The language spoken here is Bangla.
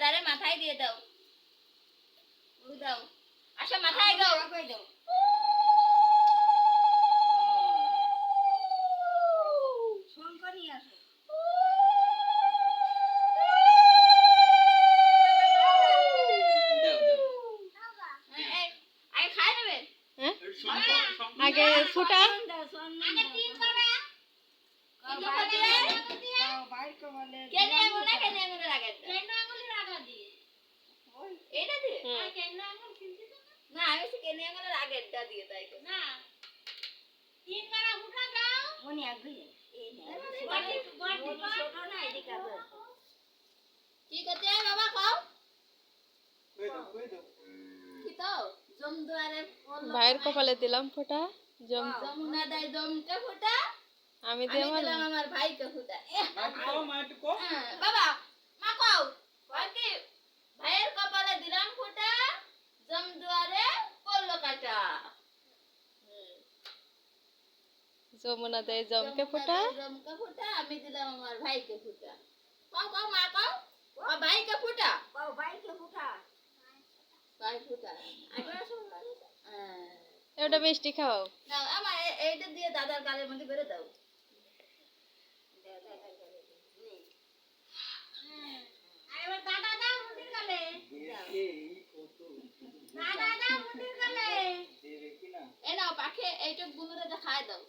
দাদারে মাথায় দিয়ে দাও। দাও আশা মাথায় দাও। শঙ্করই আসো। আগে ফুটা কি করতে বাবা খাও কি তো জমদুয়ারে ভাইয়ের কপালে দিলাম ফোঁটা। যমুনা দেয় জমকে ফোঁটা, আমি আমি দিলাম আমার ভাইকে ফোঁটা। বাবা মা কও কি ভাইয়ের কপালে দিলাম ফোঁটা, জমদুয়ারে পড়লো কাটা। যমুনা দেয় জমকে ফোঁটা, জমকে ফোঁটা, আমি দিলাম আমার ভাইকে ফোঁটা। কও কও মা কও ভাইকে ফোঁটা, ভাইকে ফোঁটা, ভাই ফোঁটা। এটা মিষ্টি খাও। নাও আমার এইটা দিয়ে দাদার গালের মধ্যে বেরে দাও। এবার দাদা দাও মুন্ডির গালে, দাদা দাও মুন্ডির গালে। এ নাও পাখে এইটা গুনুরে খায় দাও।